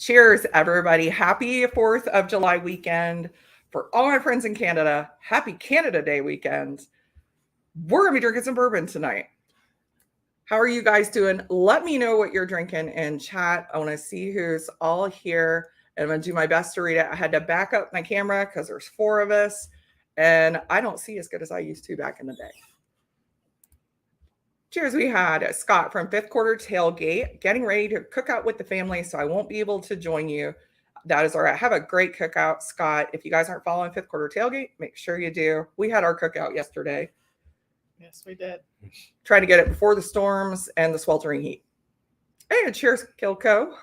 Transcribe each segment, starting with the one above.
Cheers, everybody. Happy 4th of July weekend. For all my friends in Canada, happy Canada Day weekend. We're going to be drinking some bourbon tonight. How are you guys doing? Let me know what you're drinking in chat. I want to see who's all here. And I'm going to do my best to read it. I had to back up my camera because there's 4 of us. And I don't see as good as I used to back in the day. Cheers. We had Scott from Fifth Quarter Tailgate getting ready to cook out with the family, so I won't be able to join you. That is all right. Have a great cookout, Scott. If you guys aren't following Fifth Quarter Tailgate, make sure you do. We had our cookout yesterday. Yes, we did. Trying to get it before the storms and the sweltering heat. And cheers, Kilco.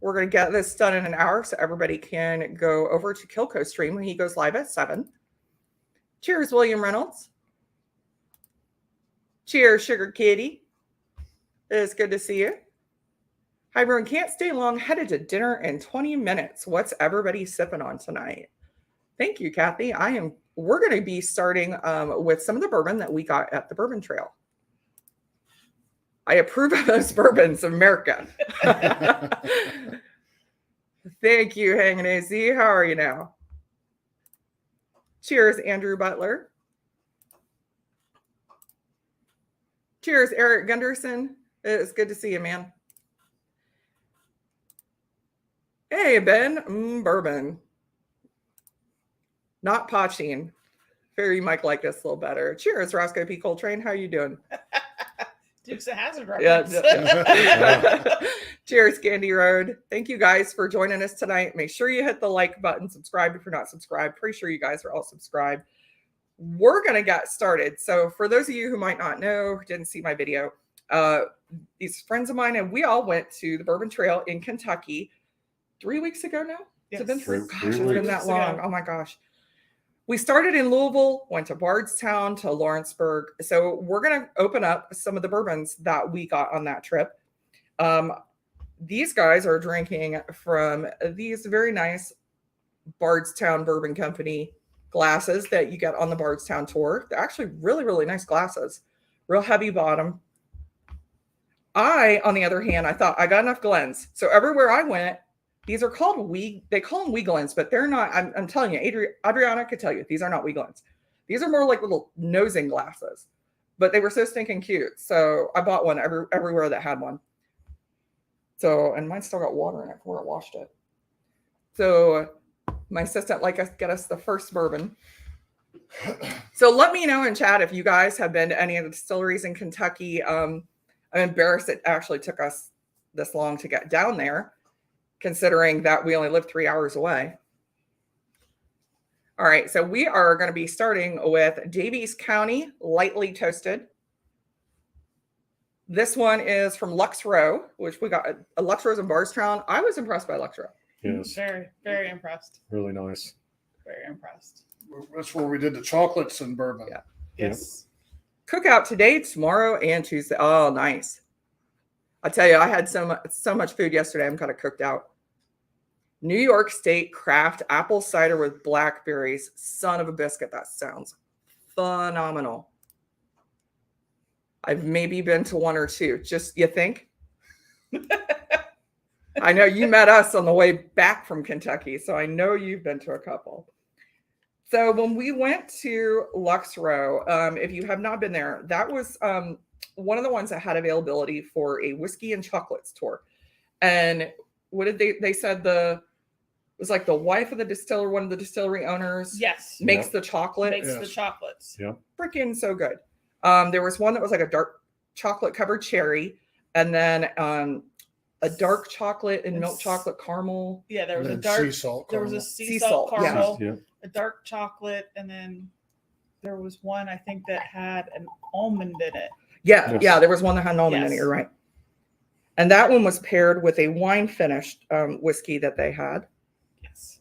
We're going to get this done in an hour so everybody can go over to Kilco's stream when he goes live at 7. Cheers, William Reynolds. Cheers, Sugar Kitty. It's good to see you. Hi, everyone. Can't stay long. Headed to dinner in 20 minutes. What's everybody sipping on tonight? Thank you, Kathy. We're going to be starting with some of the bourbon that we got at the Bourbon Trail. I approve of those bourbons, America. Thank you, Hanging AZ. How are you now? Cheers, Andrew Butler. Cheers, Eric Gunderson. It's good to see you, man. Hey, Ben. Bourbon. Not Pachin. Figure you might like this a little better. Cheers, Roscoe P. Coltrane. How you doing? Dukes of Hazzard reference. Yeah. Cheers, Candy Road. Thank you guys for joining us tonight. Make sure you hit the like button, subscribe if you're not subscribed. Pretty sure you guys are all subscribed. We're going to get started. So for those of you who might not know, didn't see my video, these friends of mine and we all went to the Bourbon Trail in Kentucky 3 weeks ago now. Yes. It's been Three it's been that long. Oh my gosh. We started in Louisville, went to Bardstown, to Lawrenceburg. So we're going to open up some of the bourbons that we got on that trip. These guys are drinking from these very nice Bardstown Bourbon Company glasses that you get on the Bardstown tour. They're actually really, really nice glasses. Real heavy bottom. On the other hand, I thought I got enough Glens. So everywhere I went, these are called they call them Glens, but they're not. I'm telling you, Adriana could tell you, these are not Glens. These are more like little nosing glasses, but they were so stinking cute. So I bought one everywhere that had one. So, and mine still got water in it before I washed it. So my assistant get us the first bourbon. So let me know in chat if you guys have been to any of the distilleries in Kentucky. I'm embarrassed it actually took us this long to get down there, considering that we only live 3 hours away. All right, so we are going to be starting with Daviess County Lightly Toasted. This one is from Lux Row, which we got Lux Row's in Bardstown. I was impressed by Lux Row. Yes. Very, very impressed. Really nice. Very impressed. That's where we did the chocolates and bourbon. Yeah. Yes. Cookout today, tomorrow, and Tuesday. Oh, nice. I tell you, I had so much food yesterday. I'm kind of cooked out. New York State craft apple cider with blackberries. Son of a biscuit. That sounds phenomenal. I've maybe been to 1 or 2. Just, you think? I know you met us on the way back from Kentucky, so I know you've been to a couple. So when we went to Lux Row, if you have not been there, that was one of the ones that had availability for a whiskey and chocolates tour. And what did they said it was like the wife of the distiller, one of the distillery owners. Yes. Makes the chocolate. Makes the chocolates. Yeah. Freaking so good. There was one that was like a dark chocolate covered cherry, and then a dark chocolate and milk chocolate caramel. Yeah, there was a And dark sea salt there was caramel. a sea salt caramel, Yeah. a dark chocolate, and then there was one I think that had an almond in it. Yeah, Yes. yeah, there was one that had an almond in it. Yes. You're right. And that one was paired with a wine finished whiskey that they had. Yes.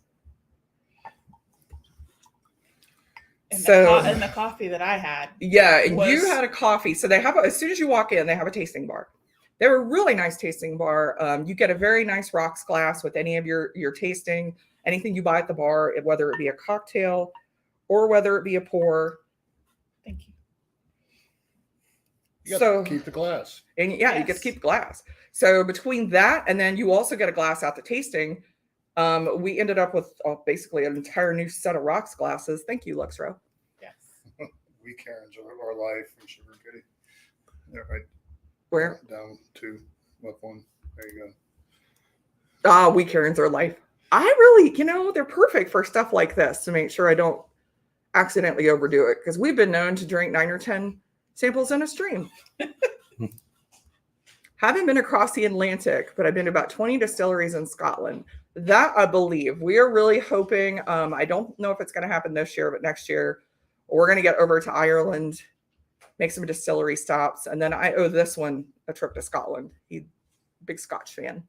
And So the coffee that I had. yeah, and was- you had a coffee. So they have as soon as you walk in, they have a tasting bar. They were a really nice tasting bar. You get a very nice rocks glass with any of your tasting, anything you buy at the bar, whether it be a cocktail or whether it be a pour. Thank you. You got So to keep the glass. and yeah, you get to Yes. keep the glass. So between that and then you also get a glass at the tasting. We ended up with basically an entire new set of rocks glasses. Thank you, Luxro. Yes. We Karens are our life in Sugar Kitty. They're right Where down to up one. There you go. we Karens are life. I really, they're perfect for stuff like this to make sure I don't accidentally overdo it because we've been known to drink 9 or 10 samples in a stream. Haven't been across the Atlantic, but I've been to about 20 distilleries in Scotland. That I believe. We are really hoping. I don't know if it's going to happen this year, but next year we're going to get over to Ireland, make some distillery stops, and then I owe this one a trip to Scotland. He's a big Scotch fan.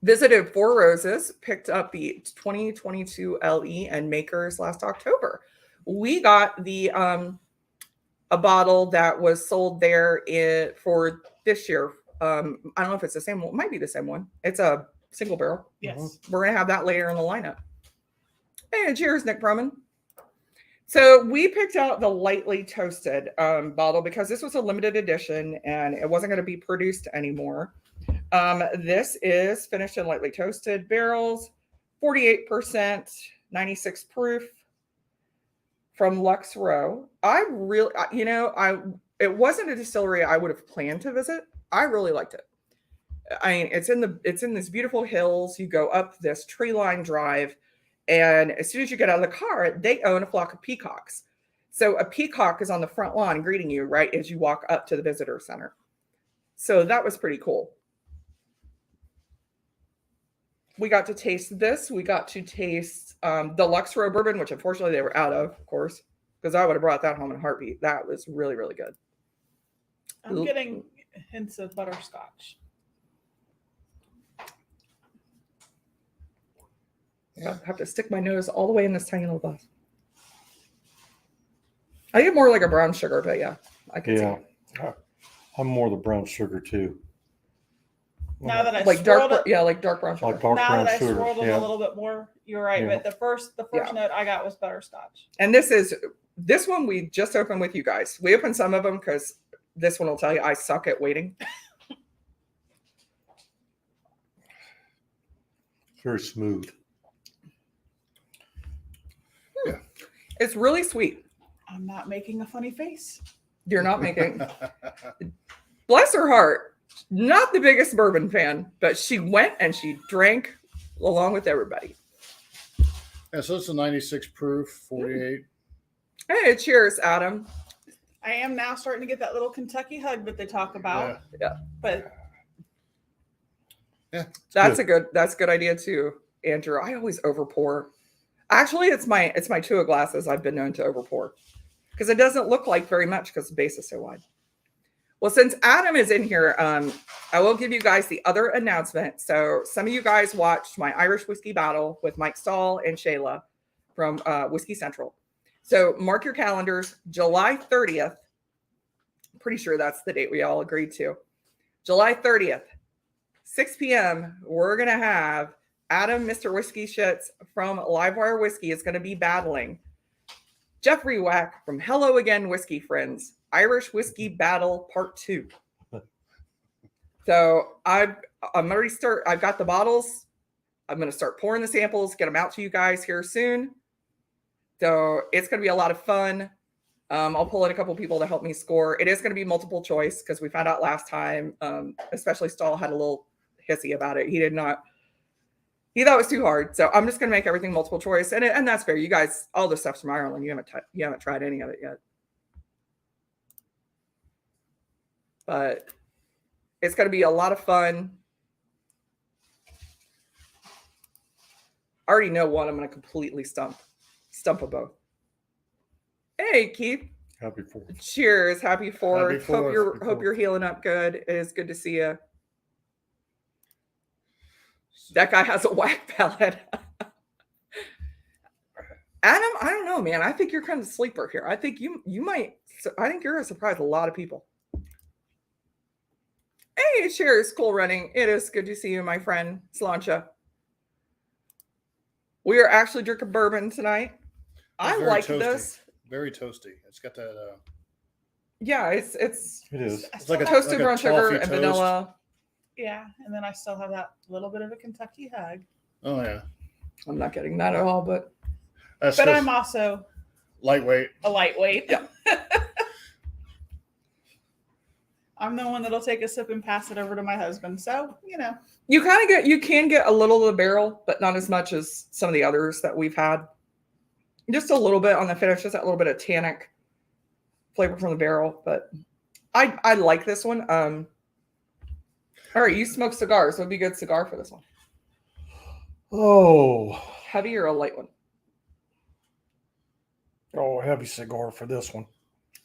Visited Four Roses, picked up the 2022 LE and Makers last October. We got the a bottle that was sold there for this year. I don't know if it's the same one. It might be the same one. It's a single barrel. Yes. We're going to have that later in the lineup. Hey, cheers, Nick Brummon. So we picked out the lightly toasted bottle because this was a limited edition and it wasn't going to be produced anymore. This is finished in lightly toasted barrels, 48%, 96 proof from Lux Row. I really, it wasn't a distillery I would have planned to visit. I really liked it. I mean, it's in this beautiful hills. You go up this tree line drive, and as soon as you get out of the car, they own a flock of peacocks. So a peacock is on the front lawn greeting you right as you walk up to the visitor center. So that was pretty cool. We got to taste this. We got to taste the Lux Row bourbon, which unfortunately they were out of course, because I would have brought that home in a heartbeat. That was really, really good. I'm getting hints of butterscotch. I have to stick my nose all the way in this tiny little glass. I get more like a brown sugar, but yeah, I can see it. I'm more the brown sugar too. Now that I Like swirled dark, it, like dark brown sugar. Like dark now brown that I sugar. swirled it a Yeah. little bit more, you're right. Yeah. But the first note I got was butterscotch. And this one we just opened with you guys. We opened some of them because this one will tell you I suck at waiting. Very smooth. It's really sweet. I'm not making a funny face. You're not making. Bless her heart. Not the biggest bourbon fan, but she went and she drank along with everybody. Yeah, so it's a 96 proof, 48. Hey, cheers, Adam. I am now starting to get that little Kentucky hug that they talk about. Yeah. But That's a good idea too, Andrew. I always overpour. Actually, it's my two glasses I've been known to overpour because it doesn't look like very much because the base is so wide. Well, since Adam is in here, I will give you guys the other announcement. So some of you guys watched my Irish whiskey battle with Mike Stahl and Shayla from Whiskey Central. So mark your calendars, July 30th. I'm pretty sure that's the date we all agreed to. July 30th, 6 p.m. We're going to have Adam, Mr. Whiskey Shits from Livewire Whiskey is going to be battling Jeffrey Wack from Hello Again Whiskey Friends, Irish Whiskey Battle Part 2. So I've got the bottles. I'm going to start pouring the samples, get them out to you guys here soon. So it's going to be a lot of fun. I'll pull in a couple people to help me score. It is going to be multiple choice because we found out last time, especially Stahl had a little hissy about it. He thought it was too hard. So I'm just going to make everything multiple choice. And that's fair. You guys, all the stuff's from Ireland. You haven't tried any of it yet. But it's going to be a lot of fun. I already know one I'm going to completely stump them both. Hey, Keith. Happy 4th. Cheers. Happy 4th. Happy 4th. Hope you're healing up good. It is good to see you. That guy has a whack palate. Adam, I don't know, man. I think you're kind of a sleeper here. I think you might. I think you're going to surprise a lot of people. Hey, cheers. Cool running. It is good to see you, my friend Slancha. We are actually drinking bourbon tonight. I Very like toasty. this. Very toasty. It's got that Yeah, it's It is. I It's still like a have- toasted like brown sugar toffee and toast. vanilla. yeah, and then I still have that little bit of a Kentucky hug. Oh yeah, I'm not getting that at all, but that's But just I'm also lightweight. a lightweight. Yeah. I'm the one that'll take a sip and pass it over to my husband. So, you can get a little of the barrel, but not as much as some of the others that we've had. Just a little bit on the finish, just that little bit of tannic flavor from the barrel. But I like this one. All right, you smoke cigars. What would be a good cigar for this one? Oh, Heavy or a light one? heavy cigar for this one.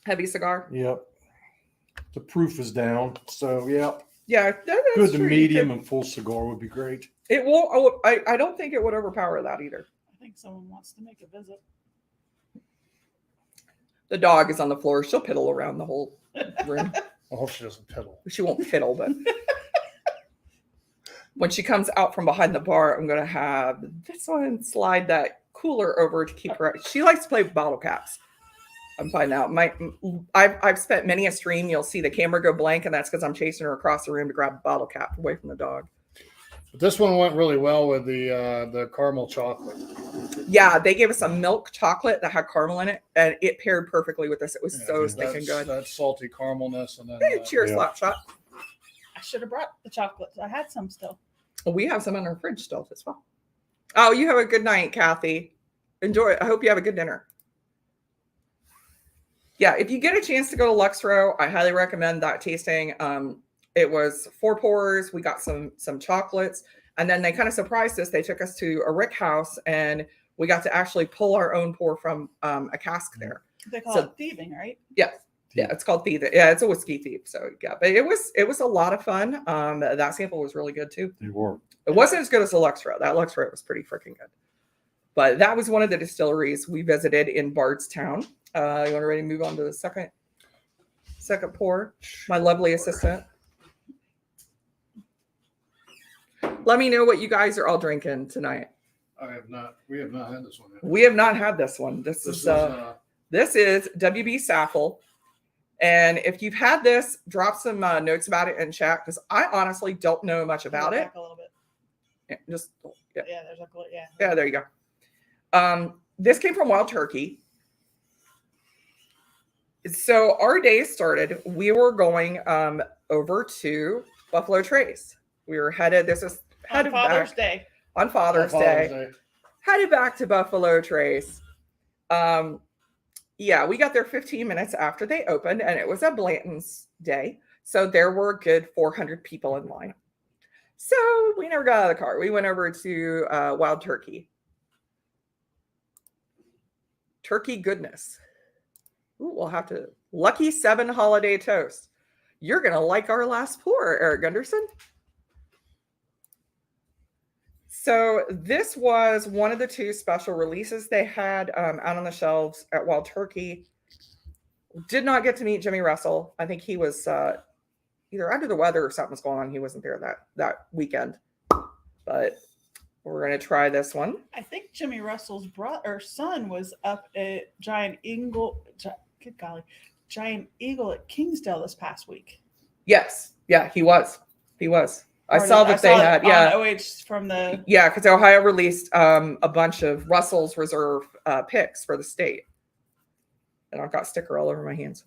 Heavy cigar. Yep. The proof is down, so yeah. Yeah, that's Good to true. You medium could- and full cigar would be great. It won't. I don't think it would overpower that either. I think someone wants to make a visit. The dog is on the floor. She'll piddle around the whole room. I hope she doesn't piddle. She won't fiddle, but when she comes out from behind the bar, I'm gonna have this one slide that cooler over to keep her. She likes to play with bottle caps. I'm finding out. I've spent many a stream. You'll see the camera go blank, and that's because I'm chasing her across the room to grab a bottle cap away from the dog. But this one went really well with the caramel chocolate. Yeah, they gave us a milk chocolate that had caramel in it, and it paired perfectly with this. It was Yeah, so that's- stinking good. That salty caramelness, and then Hey, cheers, Yeah. slap shot. I should have brought the chocolates. I had some still. We have some in our fridge still as well. Oh, you have a good night, Kathy. Enjoy it. I hope you have a good dinner. Yeah, if you get a chance to go to Luxro, I highly recommend that tasting. It was 4 pours. We got some chocolates, and then they kind of surprised us. They took us to a rick house, and we got to actually pull our own pour from a cask there. They call So- it thieving, right? Yeah, it's called thief. Yeah, it's a whiskey thief. So yeah, but it was a lot of fun. That sample was really good too. They were. It wasn't as good as the Luxro. That Luxro was pretty freaking good. But that was one of the distilleries we visited in Bardstown. You want to ready to move on to the second pour? My lovely assistant. Let me know what you guys are all drinking tonight. we have not had this one yet. We have not had this one. This is WB Saffell. And if you've had this, drop some notes about it in chat, because I honestly don't know much about it. Back a little bit. Yeah, Yeah, there's a yeah. yeah, there you go. This came from Wild Turkey. So our day started. We were going over to Buffalo Trace. We were headed. This is On headed Father's back Day. on Father's Day. Headed back to Buffalo Trace. Yeah, we got there 15 minutes after they opened, and it was a Blanton's day. So there were a good 400 people in line. So we never got out of the car. We went over to Wild Turkey. Turkey goodness. Ooh, we'll have to. Lucky 7 holiday toast. You're going to like our last pour, Eric Gunderson. So this was one of the 2 special releases they had out on the shelves at Wild Turkey. Did not get to meet Jimmy Russell. I think he was either under the weather or something was going on. He wasn't there that weekend. But we're going to try this one. I think Jimmy Russell's son was up at Giant Eagle at Kingsdale this past week. Yes. Yeah, he was. I Or saw did- that they it had, on yeah. OH from the Yeah, because Ohio released a bunch of Russell's Reserve picks for the state. And I've got sticker all over my hands.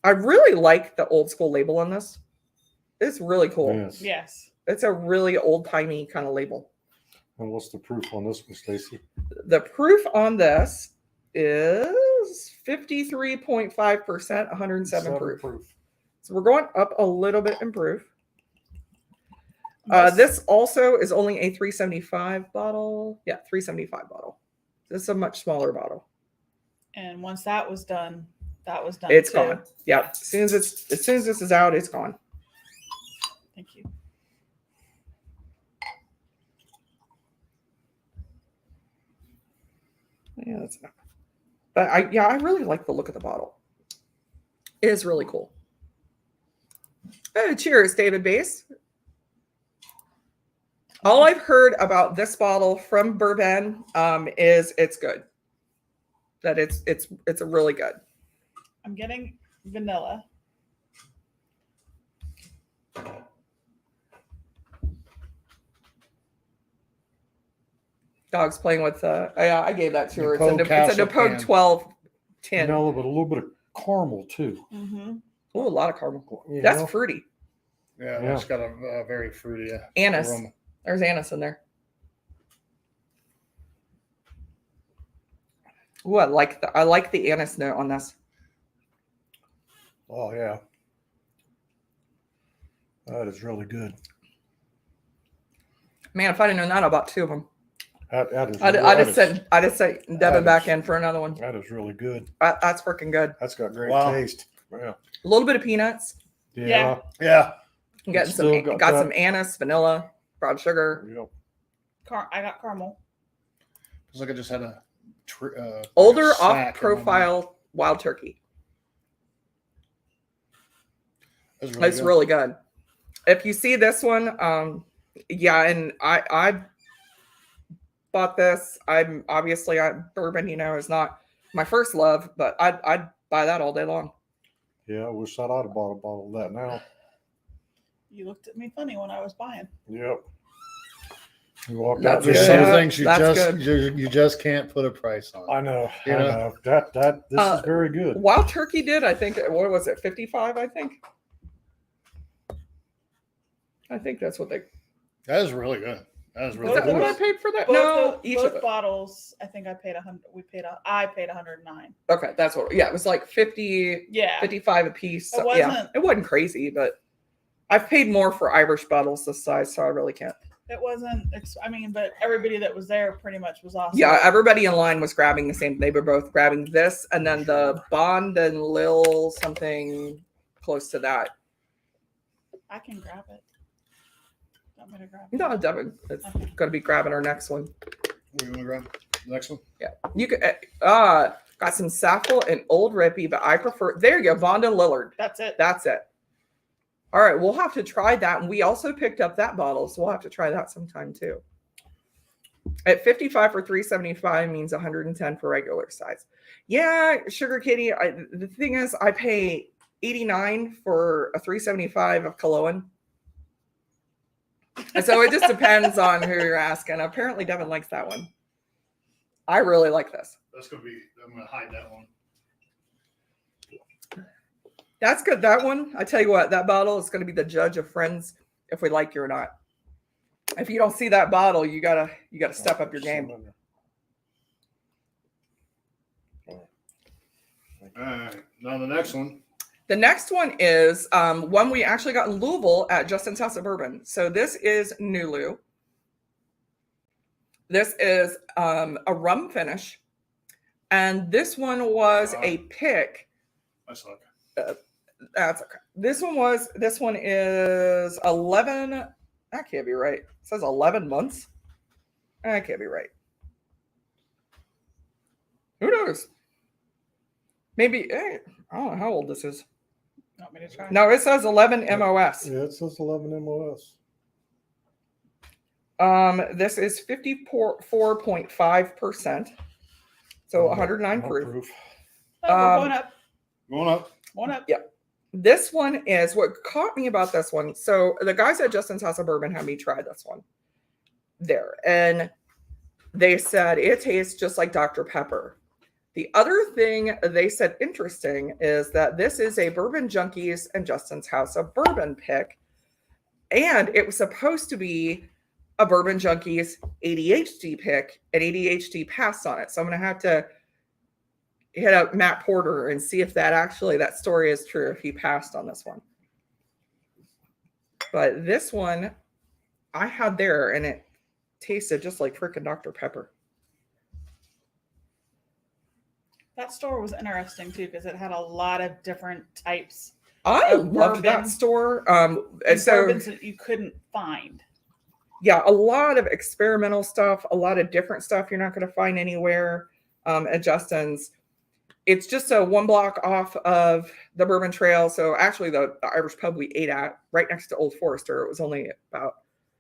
I really like the old school label on this. It's really cool. Yes. yes. It's a really old timey kind of label. And what's the proof on this one, Stacy? The proof on this is 53.5%, 107 proof. So we're going up a little bit in proof. This also is only a 375 bottle. Yeah, 375 bottle. This is a much smaller bottle. And once that was done, It's too. gone. Yeah. As soon as this is out, it's gone. Thank you. Yeah, that's enough. But I really like the look of the bottle. It is really cool. Oh, cheers, David Bass. All I've heard about this bottle from Bourbon is it's good. That it's a really good. I'm getting vanilla. Dog's playing with I gave that to her. It's a Napoleon Castle Napoleon can. 12 tin. Vanilla, but a little bit of caramel too. Mm-hmm. Oh, a lot of caramel. You That's know? fruity. Yeah, Yeah. it's got a very fruity Anise. aroma. There's anise in there. Ooh, I like the anise note on this. Oh yeah. That is really good. Man, if I'd have known that, I bought 2 of them. That is, I just sent Devin that back is- in for another one. that is really good. That's freaking good. That's got great Wow. taste. Yeah. A little bit of peanuts. Yeah. Yeah. I'm getting It's still got got that- some anise, vanilla, brown sugar. Yep. I got caramel. It's like I just had a Older snack in my mouth. off-profile wild turkey. That's really It's good. really good. If you see this one, yeah, and I bought this. Bourbon, is not my first love, but I'd buy that all day long. Yeah, I wish I'd have bought a bottle of that now. You looked at me funny when I was buying. Yep. You walked That's out There's good. some there. things you That's just good. you just can't put a price on. I know. You I know? know. That this is very good. Wild turkey did, I think, what was it, 55, I think? I think that's what they. That is really good. That is Is really that what I good. paid for that? Both, No, each of both it. bottles. I think I paid 100. I paid 109. Okay, that's what. Yeah, it was like 50, Yeah. 55 a piece. It So, yeah, wasn't- it wasn't crazy, but I've paid more for Irish bottles this size, so I really can't. It wasn't. But everybody that was there pretty much was awesome. Yeah, everybody in line was grabbing the same. They were both grabbing this, and then the Bond and Lil something close to that. I can grab it. I'm gonna grab it. No, Devin, it's Okay. going to be grabbing our next one. You want to grab the next one? You could got some Saffell and Old Rippy, but I prefer. There you go, Bond and Lillard. That's it. That's it. All right, we'll have to try that. And we also picked up that bottle, so we'll have to try that sometime too. At 55 for 375 means 110 for regular size. Yeah, Sugar Kitty. The thing is, I pay 89 for a 375 of Cologne. And so it just depends on who you're asking. Apparently, Devin likes that one. I really like this. That's gonna be. I'm gonna hide that one. That's good. That one, I tell you what, that bottle is going to be the judge of friends if we like you or not. If you don't see that bottle, you gotta step up your game. All right. Now the next one. The next one is one we actually got in Louisville at Justin's House of Bourbon. So this is NULU. This is a rum finish, and this one was a pick. That's okay. That's okay. This one is 11. That can't be right. It says 11 months. That can't be right. Who knows? Maybe, I don't know how old this is. Want me to try? No, it says 11 MOS. Yeah, it says 11 MOS. This is 54.5%. So 109 proof. Oh, we're going up. Going up. Going up. Yeah. This one is what caught me about this one. So the guys at Justin's House of Bourbon had me try this one there. And they said it tastes just like Dr. Pepper. The other thing they said interesting is that this is a Bourbon Junkies and Justin's House of Bourbon pick. And it was supposed to be a Bourbon Junkies ADHD pick, and ADHD passed on it. So I'm going to have to hit up Matt Porter and see if that story is true, if he passed on this one. But this one I had there, and it tasted just like freaking Dr. Pepper. That store was interesting too because it had a lot of different types I of loved that bourbon. store. And and so, bourbons that you couldn't find. yeah, a lot of experimental stuff, a lot of different stuff you're not going to find anywhere at Justin's. It's just a 1 block off of the Bourbon Trail. So actually the Irish pub we ate at, right next to Old Forester, it was only about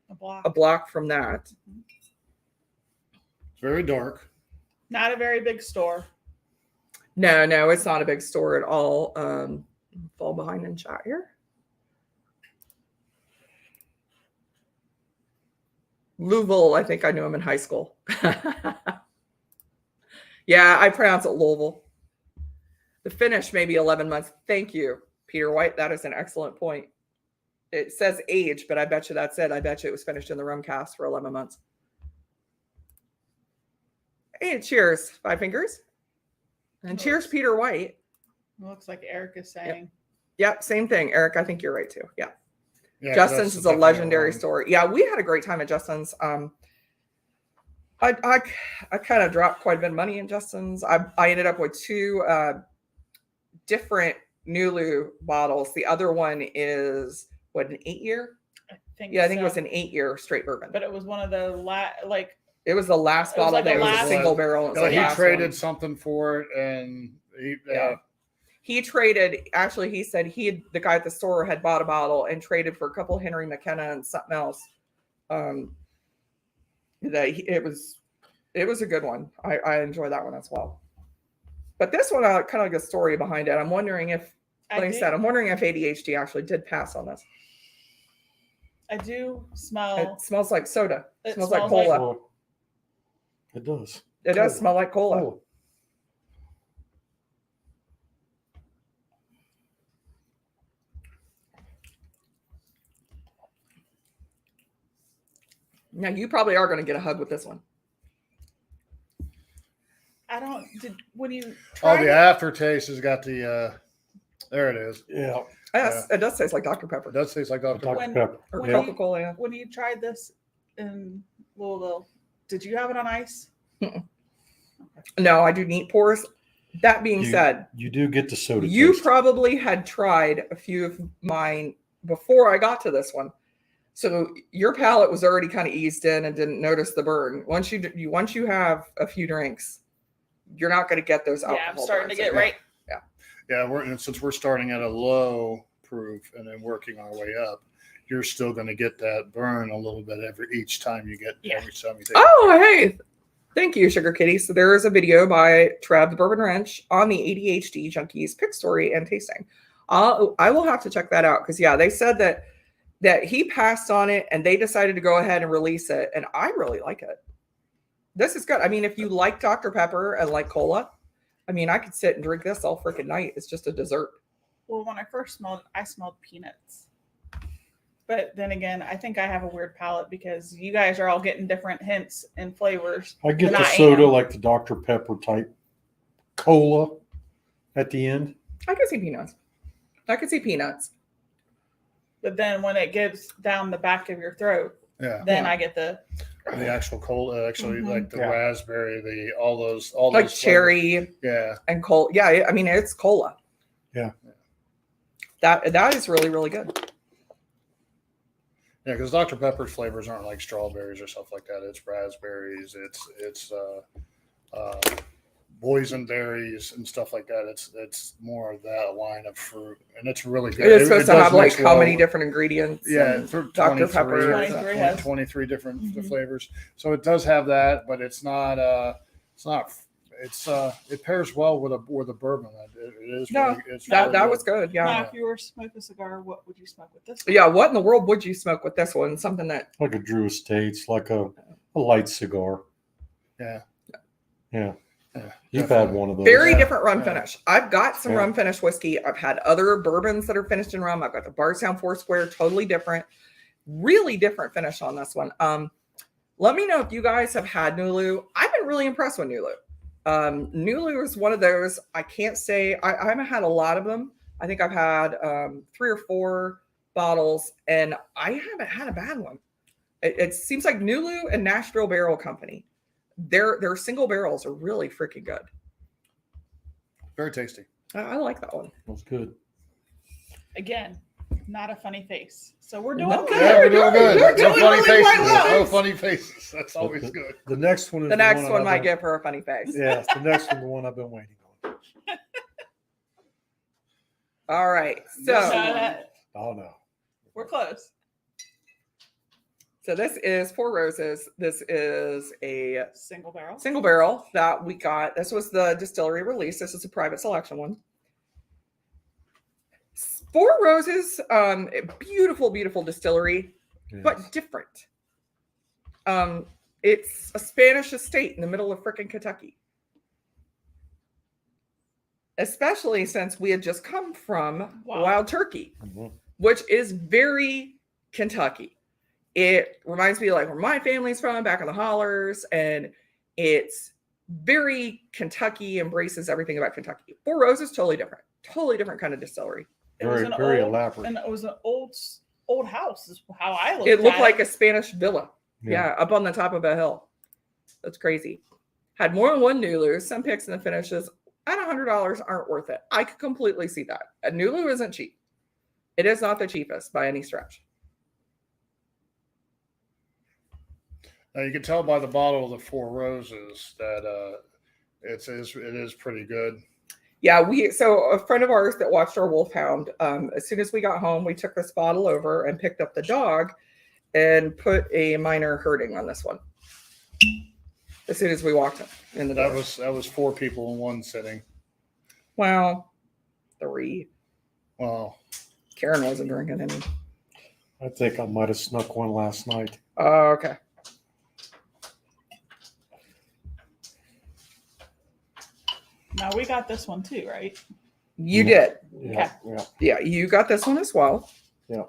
A block. a block from that. It's very dark. Not a very big store. No, it's not a big store at all. Fall behind in chat here. Louisville, I think I knew him in high school. Yeah, I pronounce it Louisville. The finish maybe 11 months. Thank you, Peter White. That is an excellent point. It says age, but I bet you that's it. I bet you it was finished in the rum cask for 11 months. Hey, cheers. 5 fingers. And cheers, Peter White. It looks like Eric is saying. Yep, same thing. Eric, I think you're right too. Yeah. Yeah, Justin's that's is a definitely legendary rum. story. Yeah, we had a great time at Justin's. I kind of dropped quite a bit of money in Justin's. I ended up with 2 different NULU bottles. The other one is what, an 8-year? I think Yeah, I think it so. was an 8-year straight bourbon. But it was one of the It was the last It was bottle like that the was a last- single barrel. It was the He last traded one. something for it, and he He traded. Actually, he said the guy at the store had bought a bottle and traded for a couple Henry McKenna and something else. It was a good one. I enjoy that one as well. But this one, kind of like a story behind it. I'm wondering if, like I said, I'm wondering if ADHD actually did pass on this. I do smell. It smells like soda. It It smells like smells like- cola. It does. It does Cola. smell like cola. Cola. Now you probably are going to get a hug with this one. I don't. When you oh, tried the it, aftertaste has got the. There it is. Yeah. Yes, it does taste like Dr. Pepper It does taste like Dr. Dr. When- Pepper. or when Coca-Cola. Yeah. when you tried this in Louisville, did you have it on ice? No, I do neat pours. That being You- said, You do get the soda you taste. probably had tried a few of mine before I got to this one. So your palate was already kind of eased in and didn't notice the burn. Once you have a few drinks, you're not going to get those alcohol. Yeah, I'm starting to burns. get right. Yeah, since we're starting at a low proof and then working our way up, you're still going to get that burn a little bit each time you take. Oh, hey. Thank you, Sugar Kitty. So there is a video by Trev the Bourbon Wrench on the ADHD Junkies pick story and tasting. I will have to check that out because, yeah, they said that he passed on it and they decided to go ahead and release it. And I really like it. This is good. I mean, if you like Dr. Pepper and like cola, I mean, I could sit and drink this all freaking night. It's just a dessert. Well, when I first smelled it, I smelled peanuts. But then again, I think I have a weird palate because you guys are all getting different hints and flavors. I get than the I soda am. like the Dr. Pepper type cola at the end. I could see peanuts. But then when it gets down the back of your throat, Yeah, then Yeah. I get the the actual cola, actually, Mhm. like the Yeah. raspberry, all those Like flavors. cherry Yeah, and cola. Yeah, I mean, it's cola. Yeah. That is really, really good. yeah, because Dr. Pepper's flavors aren't like strawberries or stuff like that. It's raspberries. It's boysenberries and stuff like that. It's more of that line of fruit, and it's really good. It is supposed to does have like mix how well many with- different ingredients? Yeah, and for Dr. 23, Pepper. 23 has- 23 different Mhm. flavors. So it does have that, but it's not. It pairs well with a bourbon. It is. No, really, it's That really that good. was good. Yeah. Now, if you were to smoke a cigar, what would you smoke with this one? Yeah. What in the world would you smoke with this one? Something that Like a Drew Estates, like a light cigar. Yeah. Yeah. Yeah, You've definitely. had one of those. very Yeah, different rum yeah. finish. I've got some Yeah. rum finish whiskey. I've had other bourbons that are finished in rum. I've got the Bardstown Foursquare, totally different, really different finish on this one. Let me know if you guys have had NULU. I've been really impressed with NULU. NULU is one of those. I can't say I haven't had a lot of them. I think I've had 3 or 4 bottles, and I haven't had a bad one. It seems like NULU and Nashville Barrel Company, their single barrels are really freaking good. Very tasty. I like that one. That's good. Again, not a funny face. So we're doing No, good. Yeah, we're doing good. You're No doing funny really faces. well. No funny faces. That's always the, good. The next one is The next one I've might been- give her a funny face. Yes, the next one, the one I've been waiting on. All right. So Uh, Oh no. we're close. So this is Four Roses. This is a Single barrel. single barrel that we got. This was the distillery release. This is a private selection one. Four Roses, beautiful, beautiful distillery, but different. It's a Spanish estate in the middle of frickin' Kentucky. Especially since we had just come from Wild Turkey, which is very Kentucky. It reminds me of like where my family's from, back in the hollers, and it's very Kentucky, embraces everything about Kentucky. Four Roses, totally different kind of distillery. Very elaborate. And it was an old house, is how I looked It looked at like a Spanish villa. Yeah, up on the top of a hill. That's crazy. Had more than one NULU. Some picks and the finishes at $100 aren't worth it. I could completely see that. A NULU isn't cheap. It is not the cheapest by any stretch. Now you can tell by the bottle of the Four Roses that it is pretty good. Yeah, so a friend of ours that watched our wolfhound, as soon as we got home, we took this bottle over and picked up the dog and put a minor herding on this one. As soon as we walked in the door. That was 4 people in one sitting. Well, 3. Wow. Karen wasn't drinking any. I think I might have snuck one last night. Oh, okay. Now we got this one too, right? You did. Yeah, Yeah, you got this one as well. yeah.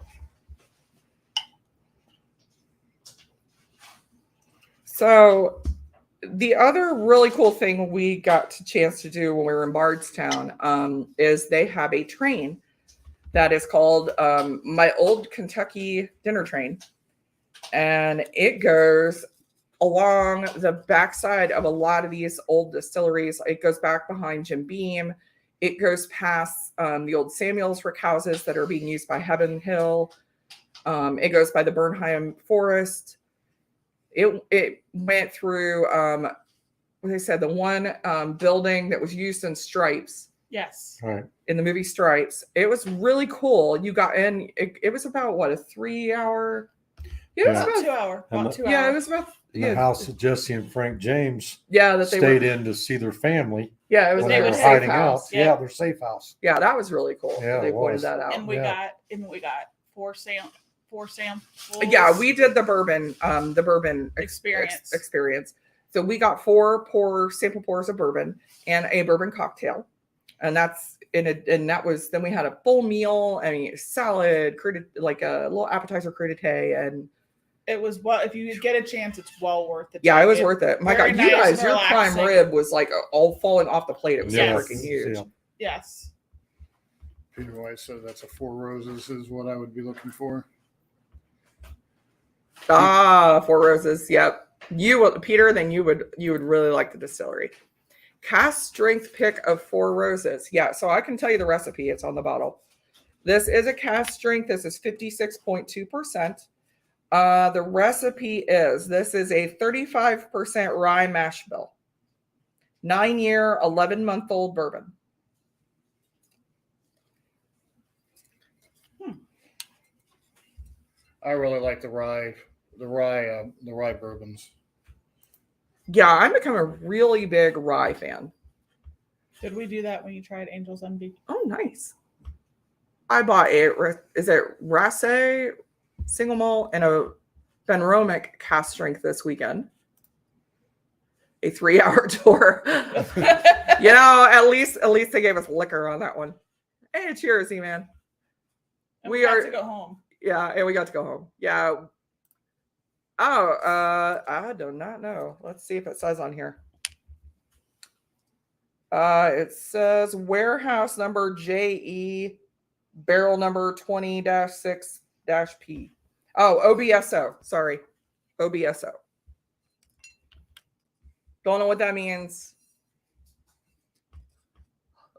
So the other really cool thing we got a chance to do when we were in Bardstown is they have a train that is called My Old Kentucky Dinner Train. And it goes along the backside of a lot of these old distilleries. It goes back behind Jim Beam. It goes past the old Samuel's Rick houses that are being used by Heaven Hill. It goes by the Bernheim Forest. It went through, what they said, the one building that was used in Stripes. Yes. Right. In the movie Stripes. It was really cool. You got in, it was about, what, a 3-hour? Yeah, it was Yeah. about 2 hour. About 2 hours. Yeah, it was about. In the house that Jesse and Frank James Yeah, that they stayed were. in to see their family Yeah, it was when They they their were would safe hiding house. out. Yeah. Yeah, their safe house. Yeah, that was really cool. Yeah, They it pointed was. that out. And we Yeah. got four samples. Yeah, we did the bourbon Experience. experience. So we got 4 sample pours of bourbon and a bourbon cocktail, and that's that was. Then we had a full meal. I mean, salad, like a little appetizer crudité, and It was if you get a chance, it's well worth it. yeah, it was worth it. My Very God, you nice guys, and your prime relaxing. rib was like all falling off the plate. It was Yes. so freaking huge. Yeah. Yes. Peter White said that's a Four Roses is what I would be looking for. Ah, Four Roses. Yep. Peter, then you would really like the distillery. Cast strength pick of Four Roses. Yeah, so I can tell you the recipe. It's on the bottle. This is a cast strength. This is 56.2%. The recipe is this is a 35% rye mash bill, 9-year, 11-month-old bourbon. I really like the rye bourbons. Yeah, I'm becoming a really big rye fan. Did we do that when you tried Angel's Envy? Oh, nice. I bought is it Rasse single malt and a Benromic cast strength this weekend. A 3-hour tour. At least they gave us liquor on that one. Hey, cheers, E-Man. And We we got are- to go home. Yeah, and we got to go home. Yeah. Oh, I do not know. Let's see if it says on here. It says warehouse number JE, barrel number 20-6-P. Oh, OBSO. Sorry. OBSO. Don't know what that means.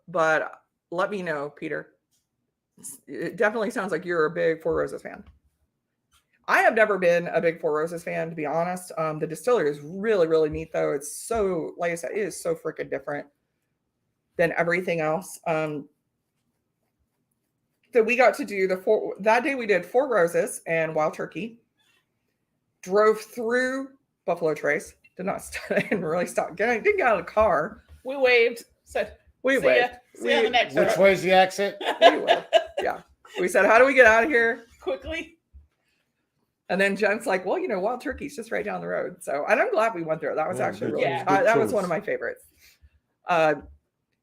But let me know, Peter. It definitely sounds like you're a big Four Roses fan. I have never been a big Four Roses fan, to be honest. The distillery is really, really neat, though. It's so, like I said, it is so freaking different than everything else. So we got to do that day we did Four Roses and Wild Turkey. drove through Buffalo Trace. Did not didn't really stop. Didn't get out of the car. We waved. Said, We see went. ya. See you on the next Which one. way's the exit? We went. Yeah. We said, how do we get out of here? Quickly. And then Jen's like, well, Wild Turkey's just right down the road. So, and I'm glad we went there. That was Yeah, actually good really, choice, good that was choice. one of my favorites.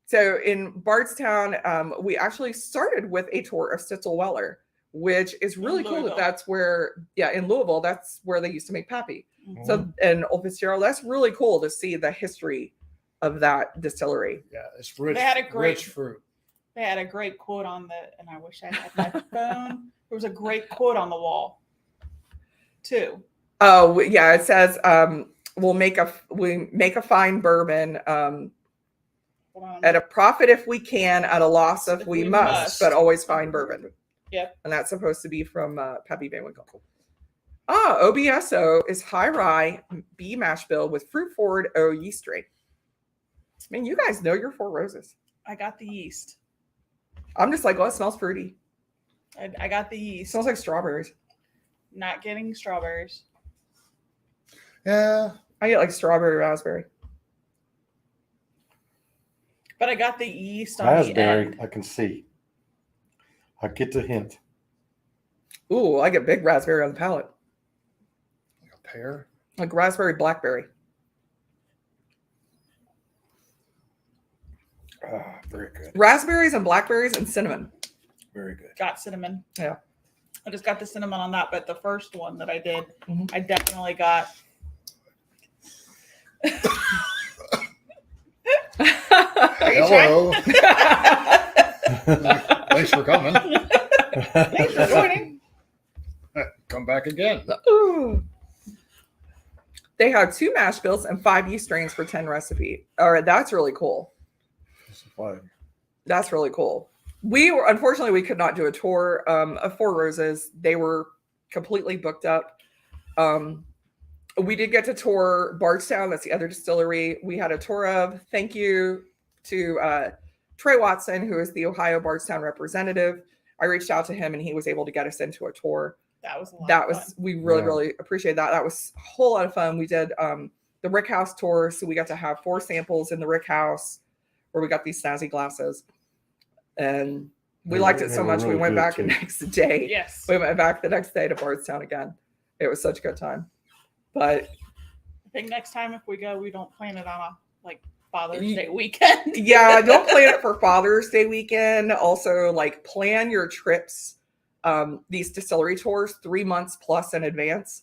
So in Bardstown, we actually started with a tour of Stitzel Weller, which is really cool Louisville. that's where, in Louisville, that's where they used to make Pappy. Mhm. So, and Old Fitzgerald, that's really cool to see the history of that distillery. Yeah, it's rich. They had a great- rich fruit. They had a great quote on and I wish I had my phone. There was a great quote on the wall, too. Oh, yeah. It says, we make a fine bourbon, Hold on. at a profit if we can, at a loss if we must, must. but always find bourbon. Yep. And that's supposed to be from Pappy Van Winkle. OBSO is high rye B mash bill with fruit forward O yeast strain. I mean, you guys know your Four Roses. I got the yeast. I'm just like, oh, it smells fruity. I got the It yeast. smells like strawberries. Not getting strawberries. Yeah, I get like strawberry raspberry. But I got the yeast on the Raspberry, end. I can see. I get the hint. Ooh, I get big raspberry on the palate. like a pear. Like raspberry blackberry. Ah, very good. Raspberries and blackberries and cinnamon. Very good. Got cinnamon. Yeah. I just got the cinnamon on that, but the first one that I did, Mhm. I definitely got. Are you Hello. trying? Thanks for coming. Thanks for joining. Come back again. Ooh. They have 2 mash bills and 5 yeast strains for 10 recipe. All right, that's really cool. That's really cool. Unfortunately, we could not do a tour of Four Roses. They were completely booked up. We did get to tour Bardstown. That's the other distillery we had a tour of. Thank you to Trey Watson, who is the Ohio Bardstown representative. I reached out to him and he was able to get us into a tour. That was a lot. That of was, fun. we really, Yeah. really appreciate that. That was a whole lot of fun. We did the Rick House tour. So we got to have 4 samples in the Rick House where we got these snazzy glasses. And we They liked were- it they so were much. We really went good, back the too. next day. Yes. We went back the next day to Bardstown again. It was such a good time. But I think next time if we go, we don't plan it on a Father's Ye- Day weekend. yeah, don't plan it for Father's Day weekend. Also, plan your trips, these distillery tours 3 months plus in advance.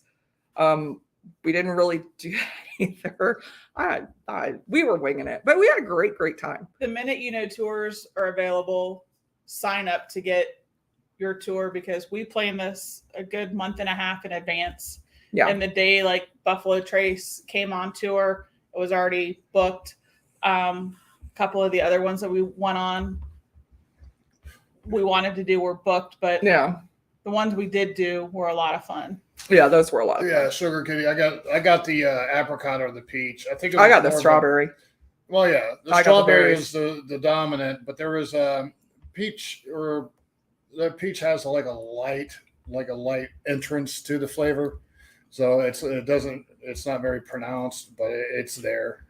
We didn't really do that either. We were winging it, but we had a great, great time. The minute tours are available, sign up to get your tour because we plan this a good month and a half in advance. Yeah. And the day Buffalo Trace came on tour, it was already booked. A couple of the other ones that we went on, we wanted to do were booked, but Yeah. the ones we did do were a lot of fun. Yeah, those were a lot of Yeah, fun. sugar kitty. I got the apricot or the peach. I think it I was got the more of a- strawberry. Well, yeah, the I got the strawberry berries. is the dominant, but there was peach, or the peach has like a light entrance to the flavor, so it's not very pronounced, but it's there.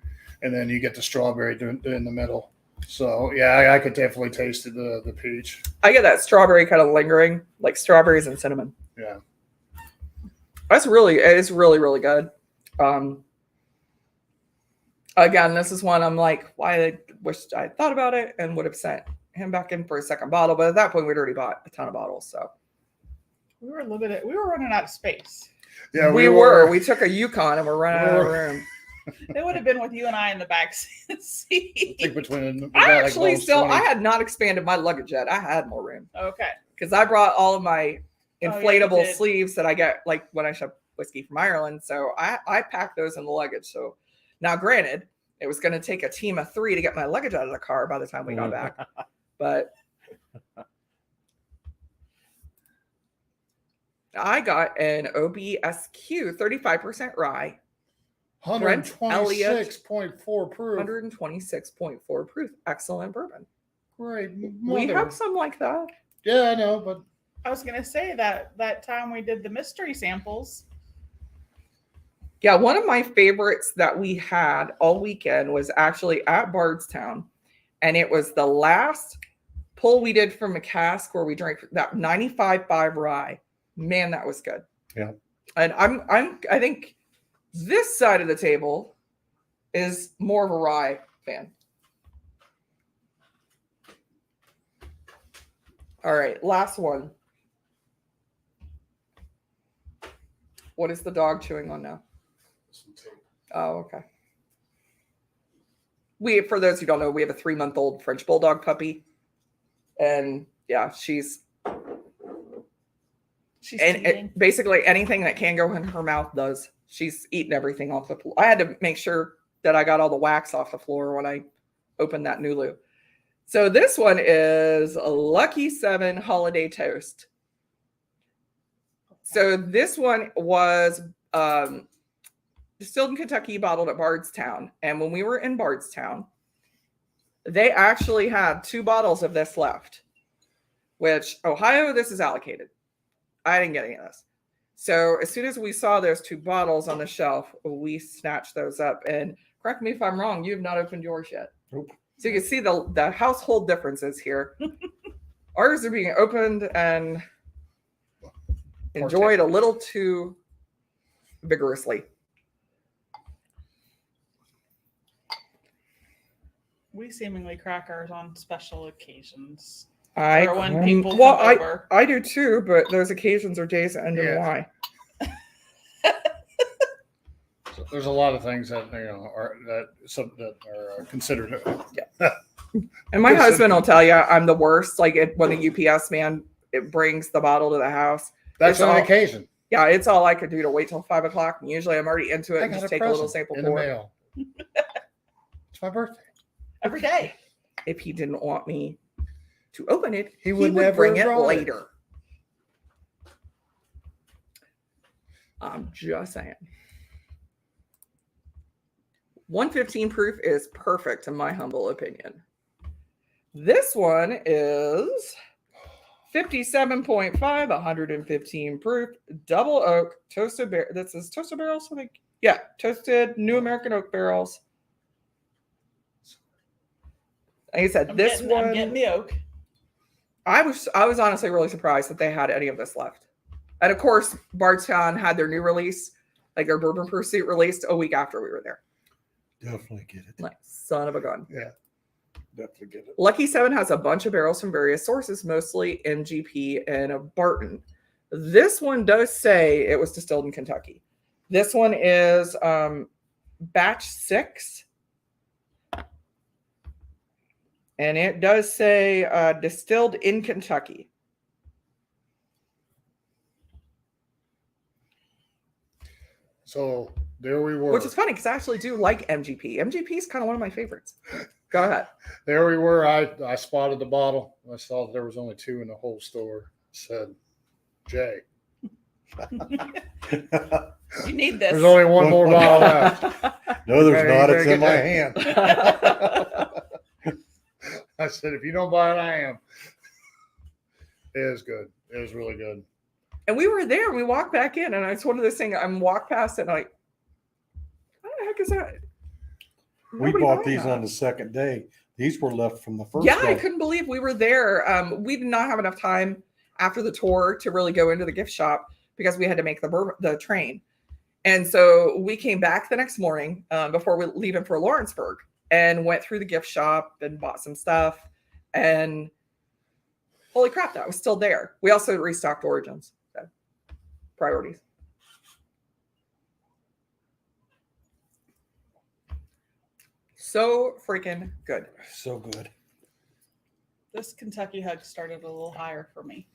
And then you get the strawberry in the middle. So yeah, I could definitely taste the peach. I get that strawberry kind of lingering, like strawberries and cinnamon. Yeah. It's really, really good. Again, this is one I'm like, why I wished I thought about it and would have sent him back in for a second bottle. But at that point, we'd already bought a ton of bottles. So We were running out of space. Yeah, we took a Yukon and we're running out of room. It would have been with you and I in the back I seat. think between we I got like actually almost still, 20. I had not expanded my luggage yet. I had more room Okay. because I brought all of my Oh, yeah, you inflatable did. sleeves that I get like when I ship whiskey from Ireland. So I packed those in the luggage. So now, granted, it was going to take a team of 3 to get my luggage out of the car by the time we got back. But I got an OBSQ 35% rye, Brent Elliott, 126.4 proof. 126.4 proof. Excellent bourbon. Great. We mother. have some like that. Yeah, I know, but I was gonna say that time we did the mystery samples, Yeah, one of my favorites that we had all weekend was actually at Bardstown, and it was the last pull we did from a cask where we drank that 95.5 rye. Man, that was good. Yeah. And I think this side of the table is more of a rye fan. All right, last one. What is the dog chewing on now? Oh, okay. For those who don't know, we have a 3-month-old French Bulldog puppy. And yeah, she's basically anything that can go in her mouth does. She's eaten everything off the floor. I had to make sure that I got all the wax off the floor when I opened that NULU. So this one is a Lucky 7 Holiday Toast. So this one was distilled in Kentucky, bottled at Bardstown. And when we were in Bardstown, they actually had 2 bottles of this left, which Ohio, this is allocated. I didn't get any of this. So as soon as we saw those 2 bottles on the shelf, we snatched those up. And correct me if I'm wrong, you have not opened yours yet. Nope. So you can see the household differences here. Ours are being opened and enjoyed a little too vigorously. We seemingly crack ours on special occasions. Or when people come over. I do too, but those occasions are days that end in Y. So there's a lot of things that are considered. Yeah. And my husband will tell you I'm the worst. Like when the UPS man brings the bottle to the house. That's on occasion. Yeah, it's all I could do to wait till 5 o'clock. And usually I'm already into it and just take a little sample in the mail. It's my birthday. Every day. If he didn't want me to open it, he would would never bring it draw it. later. I'm just saying. 115 proof is perfect in my humble opinion. This one is 57.5, 115 proof, double oak, toasted barrel. This is toasted barrels, I think. Yeah, toasted New American oak barrels. Like I said, I'm getting the oak. I was honestly really surprised that they had any of this left. And of course, Bardstown had their new release, like their Bourbon Pursuit released a week after we were there. Definitely get it. Like, son of a gun. Yeah. Definitely get it. Lucky 7 has a bunch of barrels from various sources, mostly MGP and Barton. This one does say it was distilled in Kentucky. This one is batch 6. And it does say distilled in Kentucky. So there we were. Which is funny because I actually do like MGP. MGP is kind of one of my favorites. Go ahead. There we were. I spotted the bottle. I saw that there was only 2 in the whole store. I said, Jay. You need this. There's only one more bottle left. No, there's not. It's in my hand. I said, if you don't buy it, I am. It is good. It was really good. And we were there. We walked back in, and it's one of those things. I'm walk past it, and I'm like, what the heck is that? We bought these on the second day. These were left from the first day. day. I couldn't believe we were there. We did not have enough time after the tour to really go into the gift shop because we had to make the train. And so we came back the next morning before we leaving for Lawrenceburg and went through the gift shop and bought some stuff. And holy crap, that was still there. We also restocked Origins. So, priorities. So freaking good. So good. This Kentucky Hug started a little higher for me.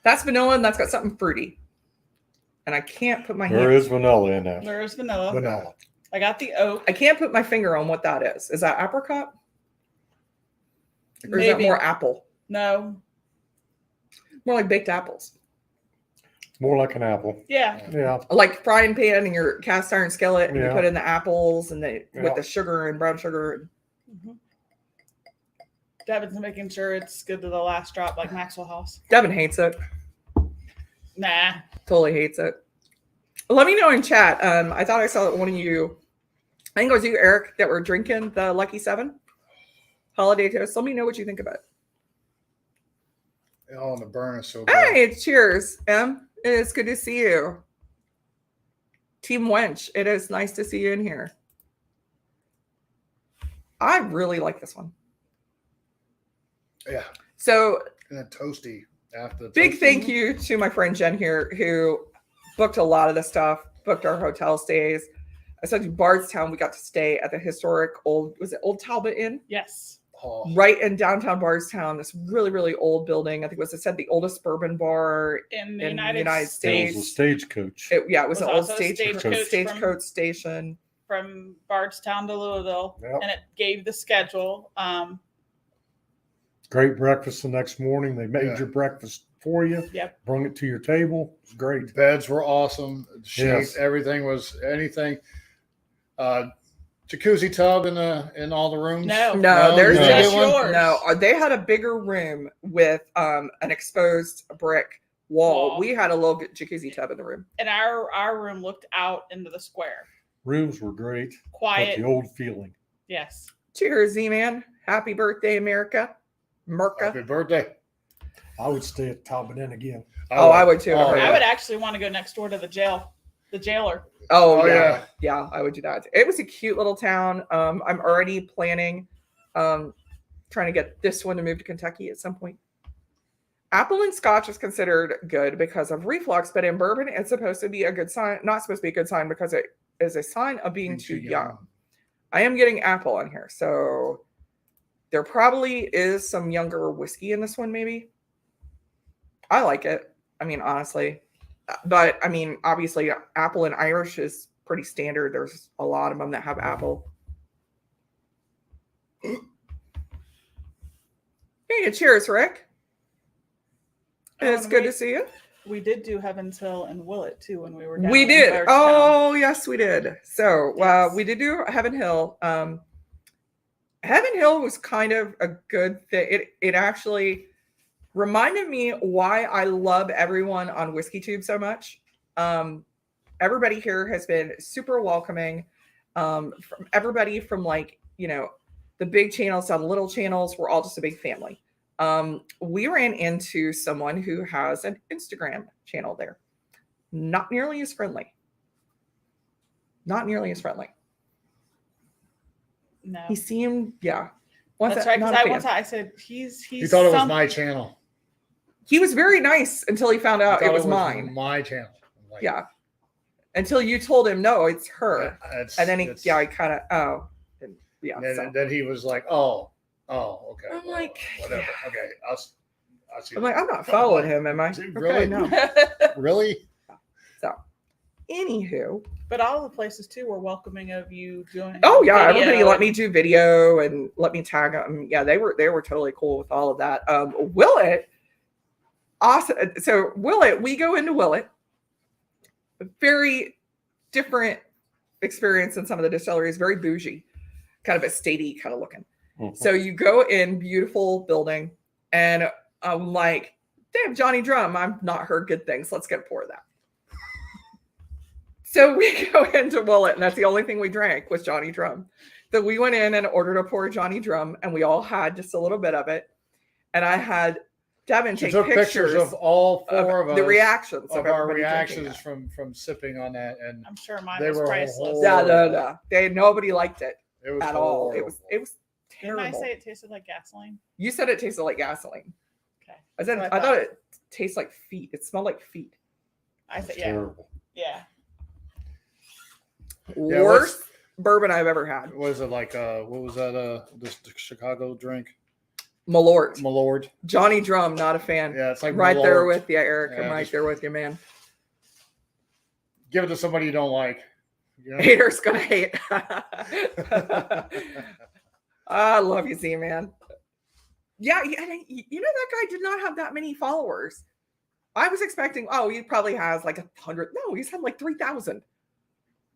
That's vanilla, and that's got something fruity. And I can't put my hand. There is vanilla in that. There is vanilla. Vanilla. I got the oak. I can't put my finger on what that is. Is that apricot? Or is that more apple? No. More like baked apples. More like an apple. Yeah. Yeah. Like frying pan in your cast iron skillet, and you put in the apples and with the sugar and brown sugar. Mm-hmm. Devin's making sure it's good to the last drop, like Maxwell House. Devin hates it. Nah. Totally hates it. Let me know in chat. I thought I saw one of you, I think it was you, Eric, that were drinking the Lucky 7 holiday toast. Let me know what you think about it. Oh, and the burn is so good. Hey, cheers, Em. It's good to see you. Team Wench, it is nice to see you in here. I really like this one. Yeah. So And then toasty after the big toasty. thank you to my friend Jen here, who booked a lot of the stuff, booked our hotel stays. I said to Bardstown, we got to stay at the historic old Talbot Inn? Yes. Oh, Right in downtown Bardstown, this really, really old building. I think it said the oldest bourbon bar In the in the United, United It States. was a stagecoach. It was Was an old also a stagecoach stagecoach station. from Bardstown to Louisville, Yep. and it gave the schedule. Great breakfast the next morning. They made Yeah. your breakfast for you. Yep. Brung it to your table. It was great. beds were awesome. Sheet, Yes. everything was anything. Jacuzzi tub in all the rooms. No. No, there's you didn't just get one? yours. No, they had a bigger room with an exposed brick wall. Wall. We had a little jacuzzi tub in the room. And our room looked out into the square. Rooms were great. Got Quiet. the old feeling. Yes. Cheers, Z-Man. Happy birthday, America. Merca. Happy birthday. I would stay at Talbot Inn again. Oh, I would too. Oh, Yeah. I would actually want to go next door to the jail. The jailer. Oh, Oh, yeah. yeah. Yeah, I would do that. It was a cute little town. I'm already planning, trying to get this one to move to Kentucky at some point. Apple and Scotch is considered good because of reflux, but in bourbon, it's supposed to be a good sign. Not supposed to be a good sign because it is a sign of being too young. I am getting apple on here, so there probably is some younger whiskey in this one, maybe. I like it. I mean, honestly. But, I mean, obviously, apple and Irish is pretty standard. There's a lot of them that have apple. Hey, cheers, Rick. It's good to see you. We did do Heaven's Hill and Willett, too, when we were down We in did. Bardstown. Oh, yes, we did. So Yes. we did do Heaven Hill. Heaven Hill was kind of a good thing. It actually reminded me why I love everyone on Whiskey Tube so much. Everybody here has been super welcoming. From everybody from the big channels down the little channels, we're all just a big family. We ran into someone who has an Instagram channel there. Not nearly as friendly. Not nearly as friendly. No. He seemed, yeah. That's right. Because one time I said, he's He thought it was my channel. He was very nice until he found out I it thought was mine. My channel. I'm like, Yeah. Until you told him, no, it's her. And then he kind of, And then he was like, oh, okay. I'm well, like, whatever. yeah. Okay. I'll see. I'm like, I'm not following him, am I? Really? Okay, no. Really? So, anywho. But all the places, too, were welcoming of you doing Oh, yeah. video Everybody let and- me do video and let me tag them. Yeah, they were totally cool with all of that. Willett, awesome. So, Willett, we go into Willett. Very different experience than some of the distilleries, very bougie, kind of a statey kind of looking. So you go in, beautiful building, and I'm like, they have Johnny Drum. I've not heard good things. Let's get a pour of that. So we go into Willett, and that's the only thing we drank was Johnny Drum. So we went in and ordered a pour of Johnny Drum, and we all had just a little bit of it. And I had Devin She take took pictures of all four of us. the reactions of our everybody drinking reactions that. from sipping on that, and I'm sure mine They was were priceless. horrible. No. Nobody liked it it was at all. horrible. It was Didn't terrible. I say it tasted like gasoline? You said it tasted like gasoline. Okay. I said That's what I thought it tastes like feet. It smelled like feet. I said, It's yeah. terrible. Yeah. Yeah, Worst bourbon I've ever had. What is it like? What was that? This Chicago drink, Malort. Malord. Johnny Drum, not a fan. Yeah, it's like Right there Malort. with you, Eric. Yeah, I'm right just- there with you, man. Give it to somebody you don't like. You know? Haters gonna hate. I love you, Z man. Yeah, you know that guy did not have that many followers. I was expecting, he probably has like 100. No, he's had like 3,000.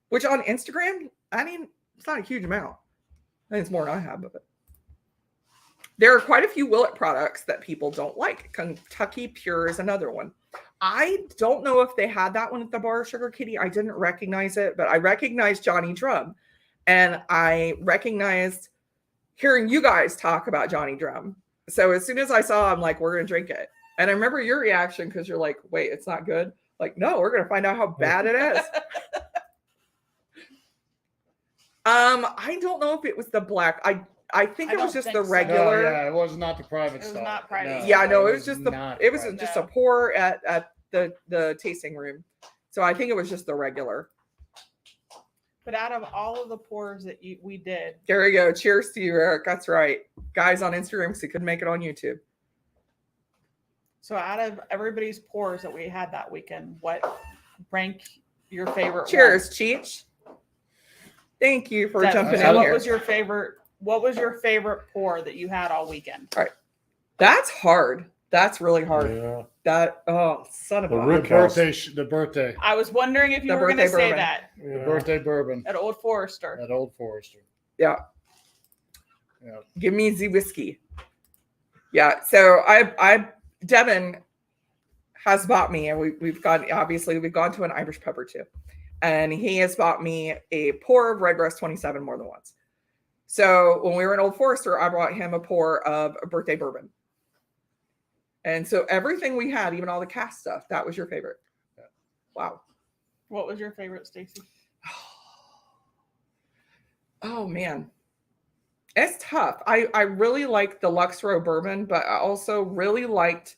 Which on Instagram, I mean, it's not a huge amount. I think it's more than I have of it. There are quite a few Willett products that people don't like. Kentucky Pure is another one. I don't know if they had that one at the bar, Sugar Kitty. I didn't recognize it, but I recognized Johnny Drum. And I recognized hearing you guys talk about Johnny Drum. So as soon as I saw, I'm like, we're going to drink it. And I remember your reaction because you're like, wait, it's not good. Like, no, we're going to find out how bad it is. I don't know if it was the black. I think it was just the regular. No, yeah, it was not the private It was stock. not private. No, Yeah, no, it was just not it was private. just a pour at the tasting room. So I think it was just the regular. But out of all of the pours that we did, There we go. Cheers to you, Eric. That's right. Guys on Instagram, because he couldn't make it on YouTube. so out of everybody's pours that we had that weekend, what rank your favorite? Cheers, Cheech. Thank you for One? jumping So in what here. was your favorite? What was your favorite pour that you had all weekend? That's hard. That's really hard. Yeah. That son of The a Rick The birthday I was wondering if you The were going to birthday say bourbon. that Yeah. birthday bourbon at Old Forester. at Old Forester. Yeah. Yeah. Give me the whiskey. Yeah. So I Devin has bought me, and we've gone to an Irish pub or two, and he has bought me a pour of Redbreast 27 more than once. So when we were in Old Forester, I brought him a pour of a birthday bourbon. And so everything we had, even all the cast stuff, that was your favorite. Yeah. Wow. What was your favorite, Stacy? Oh man. It's tough. I really liked the Lux Row bourbon, but I also really liked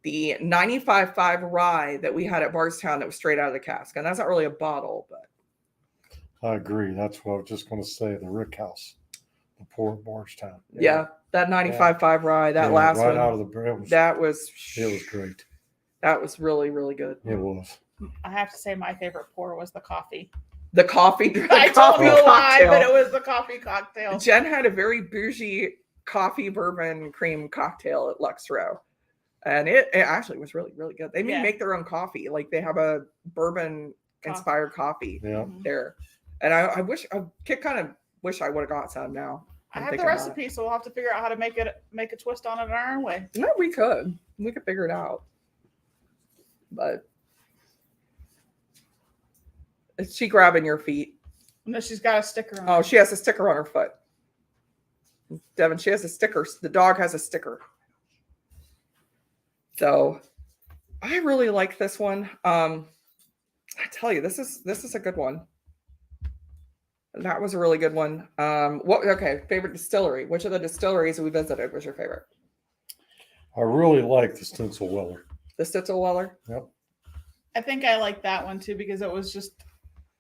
the 95.5 rye that we had at Bardstown that was straight out of the cask. And that's not really a bottle, but I agree. That's what I was just going to say. The Rick House, the Port Bardstown. yeah, that 95.5 rye, that last right one, out of the bread. that was great. That was really, really good. It was. I have to say my favorite pour was the coffee. The coffee, I don't coffee know why, cocktail. but it was the coffee cocktail. Jen had a very bougie coffee bourbon cream cocktail at Lux Row. And it actually was really, really good. They Yeah. make their own coffee. Like they have a bourbon inspired coffee Yeah. there. And I kind of wish I would have got some now. I I'm have the thinking about recipe, so we'll have to figure out how to make a twist on it our own way. No, we could figure it out. But is she grabbing your feet? No, she's got a sticker on. Oh, she has a sticker on her foot. Devin, she has a sticker. The dog has a sticker. So I really like this one. I tell you, this is a good one. That was a really good one. Favorite distillery. Which of the distilleries we visited was your favorite? I really like the Stencil Weller. The Stitzelweller? Yep. I think I like that one too because it was just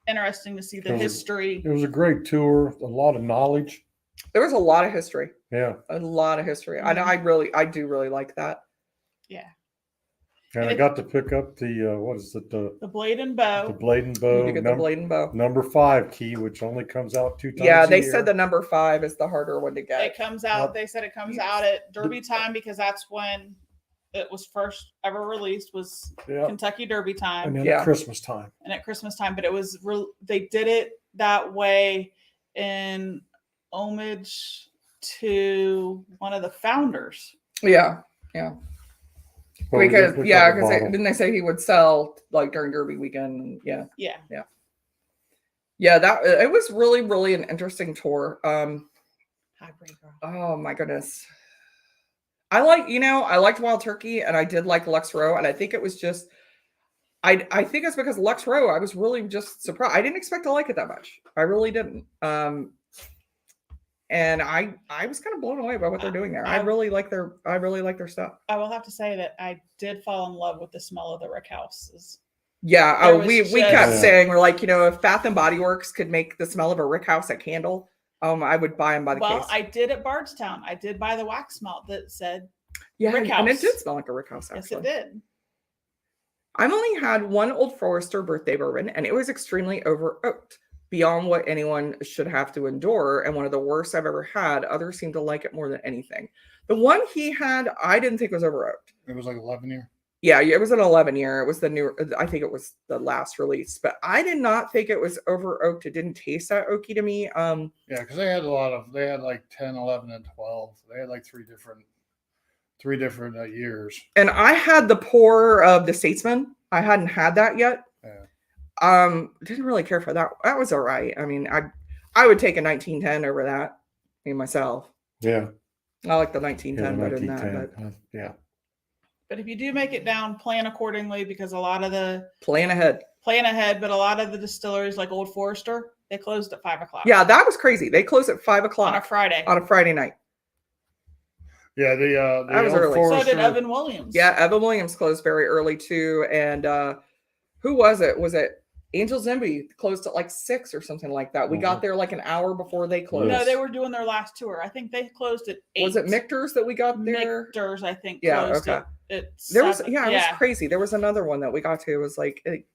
interesting to see the history. It was a great tour. A lot of knowledge. There was a lot of history. Yeah. A lot of history. Mhm. I do really like that. Yeah. And I got to pick up the what is it? The Blade and Bow. Blade and You Bow. need to get the blade and bow. Number 5 key, which only comes out 2 times. Yeah, a they year. said the number 5 is the harder one to get. It comes out. They said it comes out at Derby time because that's when it was first ever released. Was Yeah. Kentucky Derby time And then Yeah. at Christmas time. and at Christmas time, but it was they did it that way in homage to one of the founders. Yeah. But we Because did pick yeah, up a because bottle. didn't they say he would sell like during Derby weekend? Yeah. Yeah. That it was really, really an interesting tour. Hybrid girl. Oh my goodness. I liked Wild Turkey and I did like Lux Row, and I think it was just I think it's because Lux Row, I was really just surprised. I didn't expect to like it that much. I really didn't. And I was kind of blown away by what they're doing there. I really like their stuff. I will have to say that I did fall in love with the smell of the Rick House. Yeah. There Oh, was we just- kept Yeah. saying, we're like, if Bath and Body Works could make the smell of a Rick House a candle, I would buy them by the Well, case. I did at Bardstown. I did buy the wax malt that said, Yeah, Rick and it House. did smell like a Rick House, yes, actually. it did. I've only had one Old Forester birthday bourbon, and it was extremely over oaked, beyond what anyone should have to endure, and one of the worst I've ever had. Others seem to like it more than anything. The one he had, I didn't think was over oaked. It was like 11 year. Yeah, it was an 11 year. It was the new, I think it was the last release, but I did not think it was over oaked. It didn't taste that oaky to me. Yeah, because they had like 10, 11, and 12. They had like three 3 different years. And I had the pour of the Statesman. I hadn't had that yet. Didn't really care for that. That was all right. I mean, I would take a 1910 over that, me myself. Yeah. I like the 1910 better than that. 1910. Yeah. But if you do make it down, plan accordingly, because a lot of the Plan ahead. but a lot of the distilleries like Old Forester, they closed at 5:00. Yeah, that was crazy. They closed at 5 on a o'clock Friday. on a Friday night. Yeah, the That was Old early. So Forester, did Evan Williams. Yeah, Evan Williams closed very early too. And who was it? Was it Angel Zimby closed at like 6 or something like that? We got there like an hour before they closed. No, they were doing their last tour. I think they closed at 8. Was it Michter's that we got there? Michter's, I think. Yeah, Closed okay. At There was 7. it was crazy. There was another one that we got to. It was like it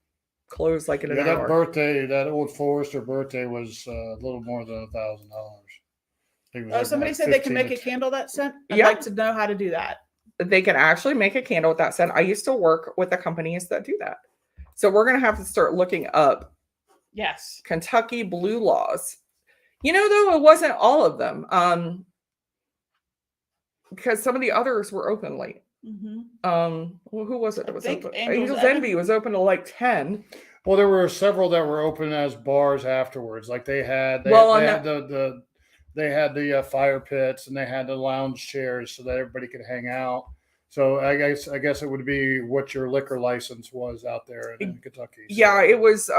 closed like in an that hour. birthday, that Old Forester birthday was a little more than $1,000. Somebody said they can make a candle that scent. I'd Yeah. like to know how to do that. They can actually make a candle with that scent. I used to work with the companies that do that. So we're gonna have to start looking up Yes. Kentucky blue laws. You know, though, it wasn't all of them. Because some of the others were open late. Mm-hmm. Well, who was it that I was think open? Angel's Angel's Envy was open to like 10. Well, there were several that were open as bars afterwards. Like they had the fire pits and they had the lounge chairs so that everybody could hang out. So I guess it would be what your liquor license was out there in Kentucky. So. Yeah, it was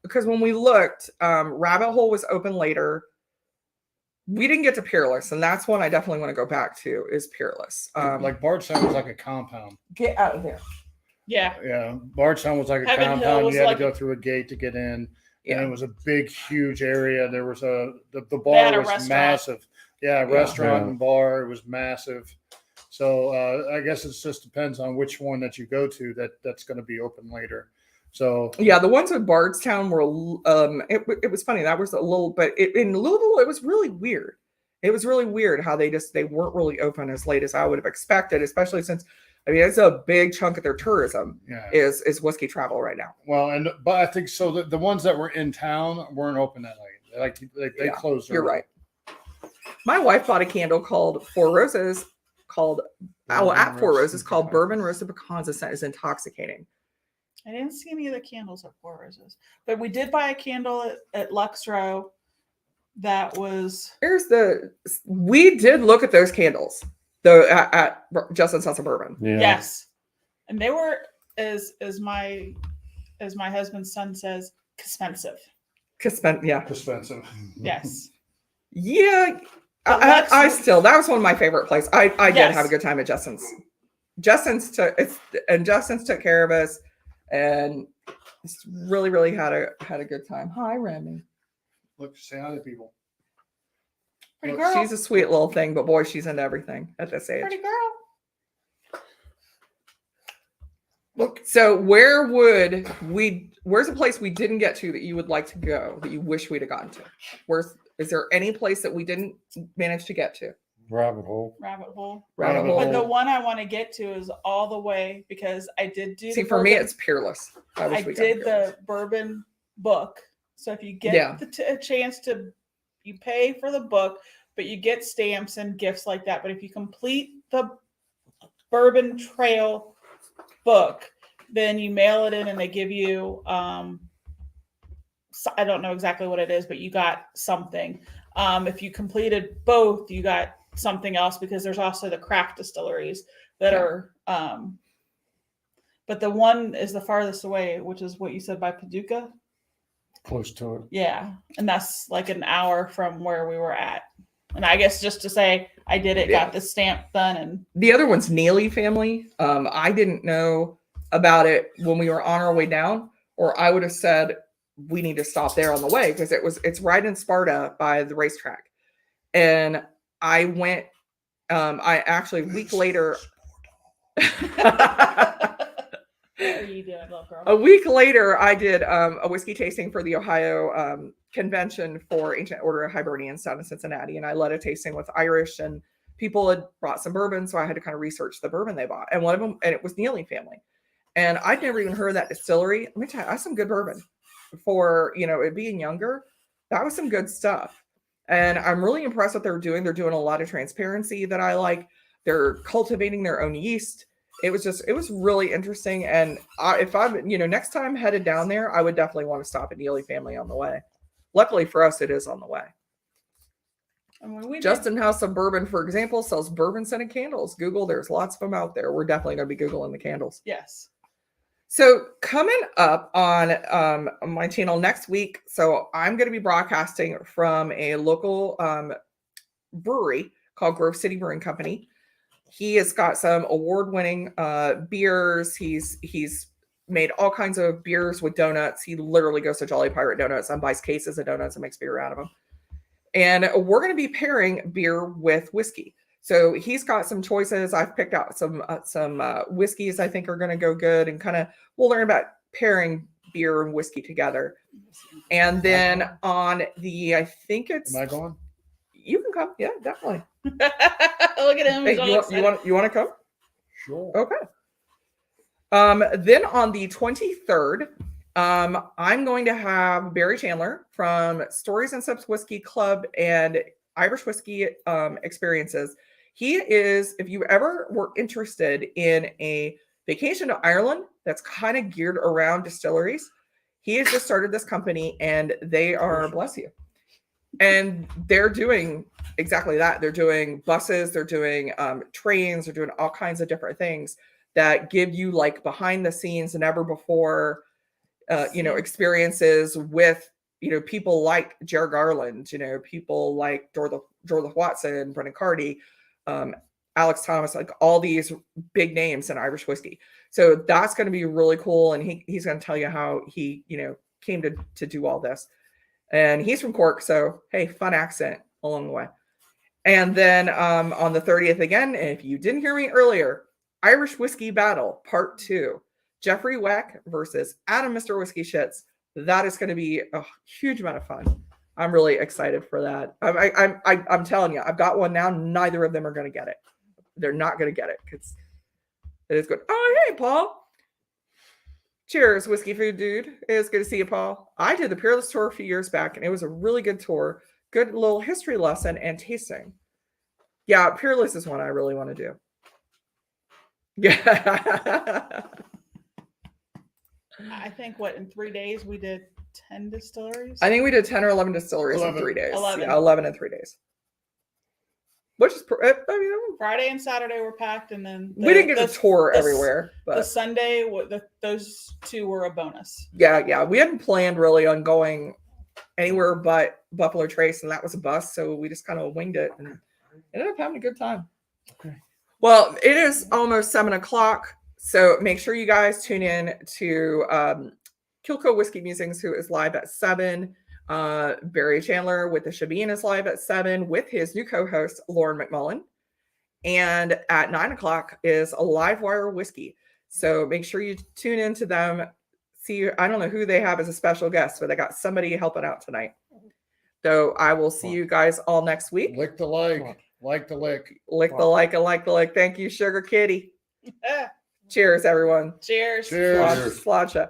because when we looked, Rabbit Hole was open later. We didn't get to Peerless, and that's one I definitely want to go back to is Peerless. Like Bardstown was like a compound. Get out of here. Yeah. Yeah, Bardstown was like a Heaven Hill compound. was You had like to go through a gate to get in. Yeah. And it was a big, huge area. There was the had bar a was restaurant. massive. Yeah, restaurant Yeah. and bar. It was massive. So I guess it just depends on which one that you go to that's going to be open later. So Yeah, the ones with Bardstown were it was funny. That was a little, but in Louisville it was really weird. It was really weird how they weren't really open as late as I would have expected, especially since I mean it's a big chunk of their tourism yeah. is whiskey travel right now. Well, but I think so. The ones that were in town weren't open that late. Like they Yeah, closed. You're early. right. My wife bought a candle called Four Roses at Four Roses called Bourbon Roasted Pecans. The scent is intoxicating. I didn't see any of the candles at Four Roses, but we did buy a candle at Lux Row. That was We did look at those candles though at Justin's House of Bourbon. Yeah. yes, and they were as my husband's son says, expensive. Yeah. Expensive. Yes. Yeah. But I still, that was one of my favorite places. I did Yes. have a good time at Justin's. Justin's took care of us and just really, really had a good time. Hi, Remy. Look, say hi to people. Pretty Look, girl. She's a sweet little thing, but boy, she's into everything at this age. Pretty girl. Look, so where's a place we didn't get to that you would like to go that you wish we'd have gotten to? Is there any place that we didn't manage to get to? Rabbit hole. Rabbit hole. Rabbit Rabbit Hole. But the one I want to get to is all the way because I did do. See, the for me, bourbon- it's Peerless. I did the bourbon book. So if you get Yeah. a chance to, you pay for the book, but you get stamps and gifts like that. But if you complete the Bourbon Trail book, then you mail it in and they give you, I don't know exactly what it is, but you got something. If you completed both, you got something else because there's also the craft distilleries that are, but the one is the farthest away, which is what you said by Paducah. Close to it. Yeah. And that's like an hour from where we were at. And I guess just to say I did it, got the stamp done. And The other one's Neely family. I didn't know about it when we were on our way down, or I would have said we need to stop there on the way because it's right in Sparta by the racetrack. And I went, I actually a week later. what are you doing, little girl? A week later, I did a whiskey tasting for the Ohio convention for Ancient Order of Hibernians down in Cincinnati. And I led a tasting with Irish and people had brought some bourbon. So I had to kind of research the bourbon they bought. And one of them, and it was Neely family. And I'd never even heard of that distillery. Let me tell you, that's some good bourbon for, it being younger. That was some good stuff. And I'm really impressed what they're doing. They're doing a lot of transparency that I like. They're cultivating their own yeast. It was really interesting. And if I'm, next time headed down there, I would definitely want to stop at Neely Family on the way. Luckily for us, it is on the way. And when we Justin House of Bourbon, for example, sells bourbon scented candles. Google, there's lots of them out there. We're definitely going to be Googling the candles. yes. So coming up on my channel next week, so I'm going to be broadcasting from a local brewery called Grove City Brewing Company. He has got some award-winning beers. He's made all kinds of beers with donuts. He literally goes to Jolly Pirate Donuts and buys cases of donuts and makes beer out of them. And we're going to be pairing beer with whiskey. So he's got some choices. I've picked out some whiskeys I think are going to go good, and kind of we'll learn about pairing beer and whiskey together. And then on the, I think it's. Am I going? You can come. Yeah, definitely. Look at him. Hey, He's all you want to come? Sure. Okay. Then on the 23rd, I'm going to have Barry Chandler from Stories and Sips Whiskey Club and Irish Whiskey Experiences. He is, if you ever were interested in a vacation to Ireland that's kind of geared around distilleries, he has just started this company, and they are, bless you, and they're doing exactly that. They're doing buses, they're doing trains, they're doing all kinds of different things that give you like behind the scenes, never before experiences with people like Jer Garland, people like Dorothy Watson, Brendan Cardy, Alex Thomas, like all these big names in Irish whiskey. So that's going to be really cool, and he's going to tell you how he came to do all this. And he's from Cork, so hey, fun accent along the way. And then on the 30th again, if you didn't hear me earlier, Irish Whiskey Battle Part 2. Jeffrey Weck versus Adam Mr. Whiskey Shits. That is going to be a huge amount of fun. I'm really excited for that. I'm telling you, I've got one now. Neither of them are going to get it. They're not going to get it because it is good. Oh, hey, Paul. Cheers, Whiskey Food Dude. It is good to see you, Paul. I did the Peerless Tour a few years back, and it was a really good tour. Good little history lesson and tasting. Yeah, Peerless is one I really want to do. Yeah. I think in 3 days we did 10 distilleries. I think we did 10 or 11 distilleries 11. in 3 days. 11. Yeah, 11 in 3 days. Which is, Friday and Saturday were packed, and then we didn't get to tour everywhere. The But Sunday, those two were a bonus. yeah, we hadn't planned really on going anywhere but Buffalo Trace, and that was a bus, so we just kind of winged it and ended up having a good time. Okay. Well, it is almost 7:00, so make sure you guys tune in to Kilco Whiskey Musings, who is live at 7. Barry Chandler with the Shabine is live at 7 with his new co-host Lauren McMullen, and at 9:00 is a Livewire Whiskey. So make sure you tune in to them. See, I don't know who they have as a special guest, but they got somebody helping out tonight. So I will see you guys all next week. Lick the like the lick. Lick the like and like the like. Thank you, Sugar Kitty. Cheers, everyone. Cheers. Cheers. Slodge.